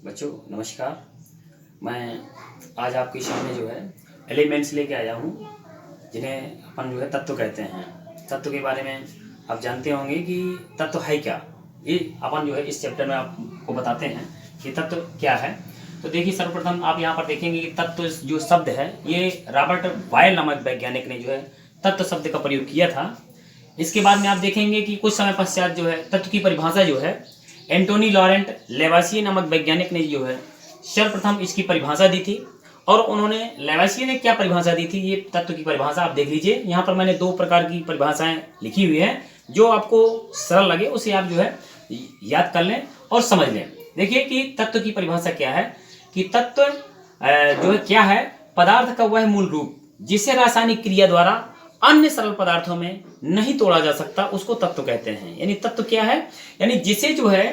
बच्चों नमस्कार। मैं आज आपके सामने जो है एलिमेंट्स लेके आया हूँ, जिन्हें अपन जो है तत्व कहते हैं। तत्व के बारे में आप जानते होंगे कि तत्व है क्या। ये अपन जो है इस चैप्टर में आपको बताते हैं कि तत्व क्या है। तो देखिए, सर्वप्रथम आप यहाँ पर देखेंगे कि तत्व जो शब्द है ये रॉबर्ट बॉयल नामक वैज्ञानिक ने जो है तत्व शब्द का प्रयोग किया था। इसके बाद में आप देखेंगे कि कुछ समय पश्चात जो है तत्व की परिभाषा जो है एंटोनी लॉरेंट लेवासिए नामक वैज्ञानिक ने जो है सर्वप्रथम इसकी परिभाषा दी थी। और उन्होंने लेवासिए ने क्या परिभाषा दी थी, ये तत्व की परिभाषा आप देख लीजिए। यहाँ पर मैंने दो प्रकार की परिभाषाएं लिखी हुई है, जो आपको सरल लगे उसे आप जो है याद कर लें और समझ लें। देखिए कि तत्व की परिभाषा क्या है कि तत्व जो है क्या है, पदार्थ का वह मूल रूप जिसे रासायनिक क्रिया द्वारा अन्य सरल पदार्थों में नहीं तोड़ा जा सकता, उसको तत्व कहते हैं। यानी तत्व क्या है, यानी जिसे जो है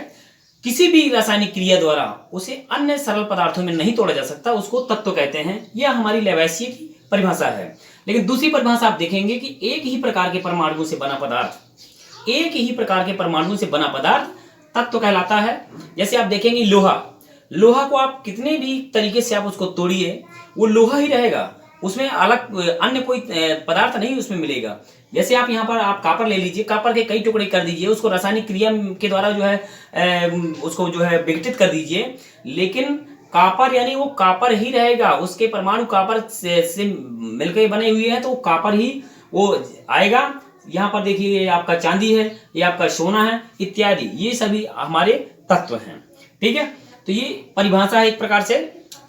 किसी भी रासायनिक क्रिया द्वारा उसे अन्य सरल पदार्थों में नहीं तोड़ा जा सकता, उसको तत्व कहते हैं। यह हमारी लेवासिए की परिभाषा है। लेकिन दूसरी परिभाषा आप देखेंगे कि एक ही प्रकार के परमाणुओं से बना पदार्थ, एक ही प्रकार के परमाणुओं से बना पदार्थ तत्व कहलाता है। जैसे आप देखेंगे लोहा को आप कितने भी तरीके से आप उसको तोड़िए, वो लोहा ही रहेगा, उसमें अलग अन्य कोई पदार्थ नहीं उसमें मिलेगा। जैसे आप यहाँ पर आप कापर ले लीजिए, कापर के कई टुकड़े कर दीजिए, उसको रासायनिक क्रिया के द्वारा जो है उसको जो है विघटित कर दीजिए, लेकिन कापर यानी वो कापर ही रहेगा। उसके परमाणु कापर से मिलकर बने हुए हैं, तो वो कापर ही वो आएगा। यहाँ पर देखिए, ये आपका चांदी है, ये आपका सोना है इत्यादि, ये सभी हमारे तत्व हैं। ठीक है, तो ये परिभाषा है एक प्रकार से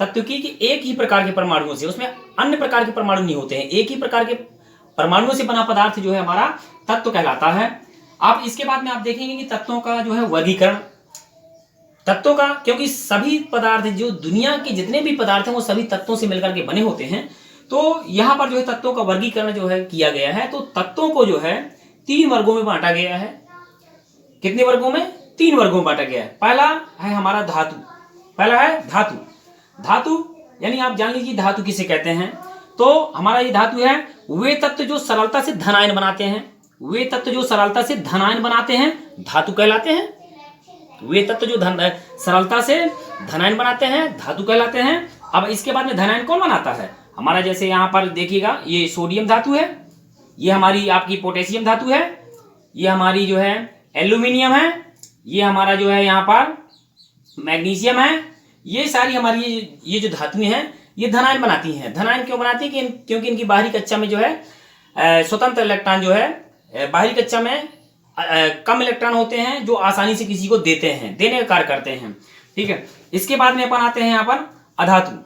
तत्व की कि एक ही प्रकार के परमाणुओं से, उसमें अन्य प्रकार के परमाणु नहीं होते हैं, एक ही प्रकार के परमाणुओं से बना पदार्थ जो है हमारा तत्व कहलाता है। आप इसके बाद में आप देखेंगे कि तत्वों का जो है वर्गीकरण, तत्वों का, क्योंकि सभी पदार्थ जो दुनिया के जितने भी पदार्थ हैं वो सभी तत्वों से मिलकर के बने होते हैं। तो यहाँ पर जो है तत्वों का वर्गीकरण जो है किया गया है। तो तत्वों को जो है 3 वर्गों में बांटा गया है। कितने वर्गों में? 3 वर्गों में बांटा गया है। पहला है हमारा धातु, पहला है धातु। धातु यानी आप जान लीजिए धातु किसे कहते हैं। तो हमारा ये धातु है वे तत्व जो सरलता से धनायन बनाते हैं, वे तत्व जो सरलता से धनायन बनाते हैं धातु कहलाते हैं। वे तत्व जो सरलता से धनायन बनाते हैं धातु कहलाते हैं। अब इसके बाद में धनायन कौन बनाता है हमारा, जैसे यहाँ पर देखिएगा, ये सोडियम धातु है, ये हमारी आपकी पोटेशियम धातु है, ये हमारी जो है एल्यूमिनियम है, ये हमारा जो है यहाँ पर मैग्नीशियम है। ये सारी हमारी ये जो धातुएं हैं ये धनायन बनाती हैं। धनायन क्यों बनाती है? क्योंकि इनकी बाहरी कक्षा में जो है स्वतंत्र इलेक्ट्रॉन जो है बाहरी कक्षा में कम इलेक्ट्रॉन होते हैं, जो आसानी से किसी को देते हैं, देने का कार्य करते हैं। ठीक है, इसके बाद में अपन आते हैं यहाँ पर अधातु।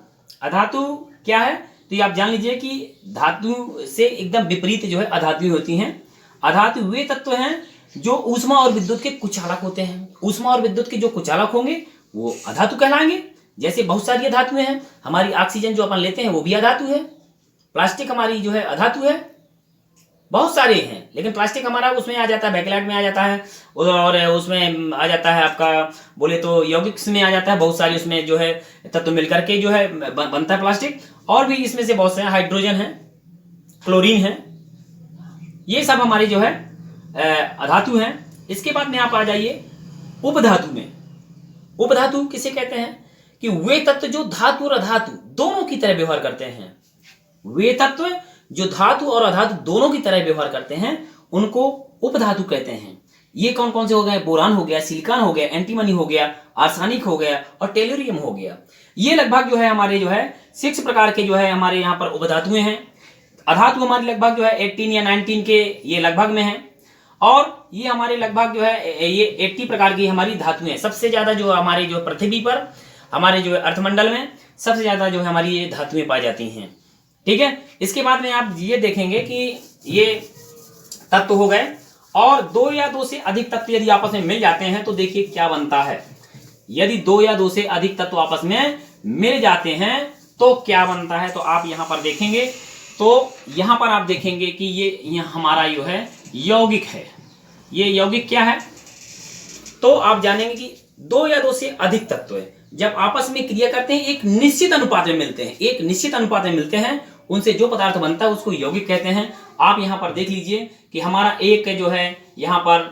अधातु क्या है, तो ये आप जान लीजिए कि धातु से एकदम विपरीत जो है अधातु होती हैं। अधातु वे तत्व हैं जो ऊष्मा और विद्युत के कुचालक होते हैं। ऊष्मा और विद्युत के जो कुचालक होंगे वो अधातु कहलाएंगे। जैसे बहुत सारी धातुएं हैं, हमारी ऑक्सीजन जो अपन लेते हैं वो भी अधातु है, प्लास्टिक हमारी जो है अधातु है, बहुत सारे हैं। लेकिन प्लास्टिक हमारा उसमें आ जाता है, बैकलाइट में आ जाता है, और उसमें आ जाता है आपका बोले तो यौगिक में आ जाता है। बहुत सारी उसमें जो है तत्व मिलकर के जो है बनता है प्लास्टिक। और भी इसमें से बहुत से हाइड्रोजन है, क्लोरीन है, ये सब हमारी जो है अधातु हैं। इसके बाद में आप आ जाइए उपधातु में। उपधातु किसे कहते हैं कि वे तत्व जो धातु और अधातु दोनों की तरह व्यवहार करते हैं। वे तत्व जो धातु और अधातु दोनों की तरह व्यवहार करते हैं उनको उपधातु कहते हैं। ये कौन कौन से हो गए? बोरान हो गया, सिलिकॉन हो गया, एंटीमनी हो गया, आर्सेनिक हो गया और टेलुरियम हो गया। ये लगभग जो है हमारे जो है 6 प्रकार के जो है हमारे यहाँ पर उपधातुएं हैं। अधातु हमारी लगभग जो है 18 या 19 के ये लगभग में है, और ये हमारे लगभग जो है ये 80 प्रकार की हमारी धातुएं। सबसे ज्यादा जो हमारे जो पृथ्वी पर हमारे जो अर्थमंडल में सबसे ज्यादा जो है हमारी ये धातुएं पाई जाती हैं। ठीक है, इसके बाद में आप ये देखेंगे कि ये तत्व हो गए, और 2 या 2 से अधिक तत्व यदि आपस में मिल जाते हैं तो देखिए क्या बनता है। यदि 2 या 2 से अधिक तत्व आपस में मिल जाते हैं तो क्या बनता है, तो आप यहाँ पर देखेंगे, तो यहाँ पर आप देखेंगे कि ये हमारा जो है यौगिक है। ये यौगिक क्या है, तो आप जानेंगे कि 2 या 2 से अधिक तत्व है जब आपस में क्रिया करते हैं एक निश्चित अनुपात में मिलते हैं, एक निश्चित अनुपात में मिलते हैं, उनसे जो पदार्थ बनता है उसको यौगिक कहते हैं। आप यहाँ पर देख लीजिए कि हमारा एक जो है यहाँ पर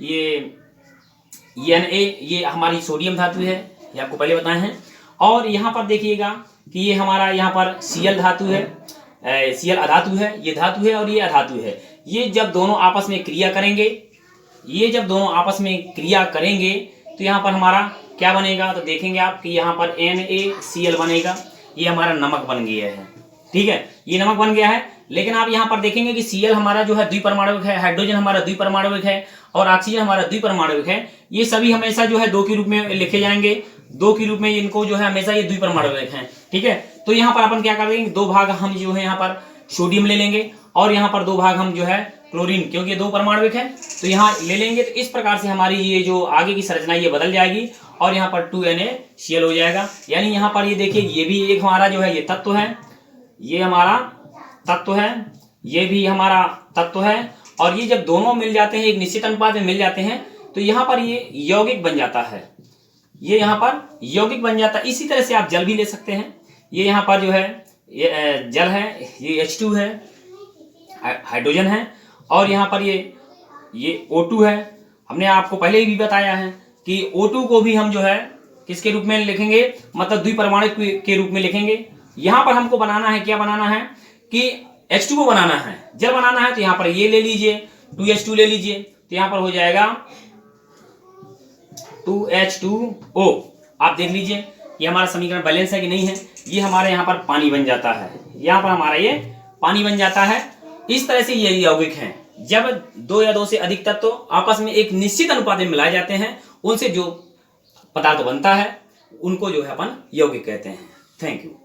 ये Na, ये हमारी सोडियम धातु है, ये आपको पहले बताए हैं। और यहाँ पर देखिएगा कि ये हमारा यहाँ पर Cl धातु है, Cl अधातु है, ये धातु है और ये अधातु है। ये जब दोनों आपस में क्रिया करेंगे, ये जब दोनों आपस में क्रिया करेंगे तो यहाँ पर हमारा क्या बनेगा, तो देखेंगे आप कि यहाँ पर NaCl बनेगा। ये हमारा नमक बन गया है, ठीक है, ये नमक बन गया है। लेकिन आप यहाँ पर देखेंगे कि Cl हमारा जो है द्विपरमाणविक है, हाइड्रोजन हमारा द्विपरमाणविक है और ऑक्सीजन हमारा द्विपरमाणविक है। ये सभी हमेशा जो है 2 के रूप में लिखे जाएंगे, 2 के रूप में इनको जो है हमेशा ये द्विपरमाणविक हैं, ठीक है। तो यहाँ पर अपन क्या कर देंगे, 2 भाग हम जो है यहाँ पर सोडियम ले लेंगे और यहाँ पर 2 भाग हम जो है क्लोरीन, क्योंकि ये 2 परमाणविक है तो यहाँ ले लेंगे। तो इस प्रकार से हमारी ये जो आगे की संरचना ये बदल जाएगी और यहाँ पर 2NaCl हो जाएगा। यानी यहाँ पर ये देखिए, ये भी एक हमारा जो है ये तत्व है, ये हमारा तत्व है, ये भी हमारा तत्व है। और ये जब दोनों मिल जाते हैं, एक निश्चित अनुपात में मिल जाते हैं, तो यहाँ पर ये यौगिक बन जाता है, ये यहाँ पर यौगिक बन जाता है। इसी तरह से आप जल भी ले सकते हैं। ये यहाँ पर जो है ये जल है, ये H2 है, हाइड्रोजन है, और यहाँ पर ये O2 है। हमने आपको पहले ही भी बताया है कि O2 को भी हम जो है किसके रूप में लिखेंगे, मतलब द्विपरमाणु के रूप में लिखेंगे। यहाँ पर हमको बनाना है, क्या बनाना है कि H2 को बनाना है, जल बनाना है। तो यहाँ पर ये ले लीजिए, 2H2 ले लीजिए, तो यहाँ पर हो जाएगा 2H2O। आप देख लीजिए ये हमारा समीकरण बैलेंस है कि नहीं है। ये हमारे यहाँ पर पानी बन जाता है, यहाँ पर हमारा ये पानी बन जाता है। इस तरह से ये यौगिक हैं। जब 2 या 2 से अधिक तत्व आपस में एक निश्चित अनुपात में मिलाए जाते हैं, उनसे जो पदार्थ बनता है उनको जो है अपन यौगिक कहते हैं। Thank you.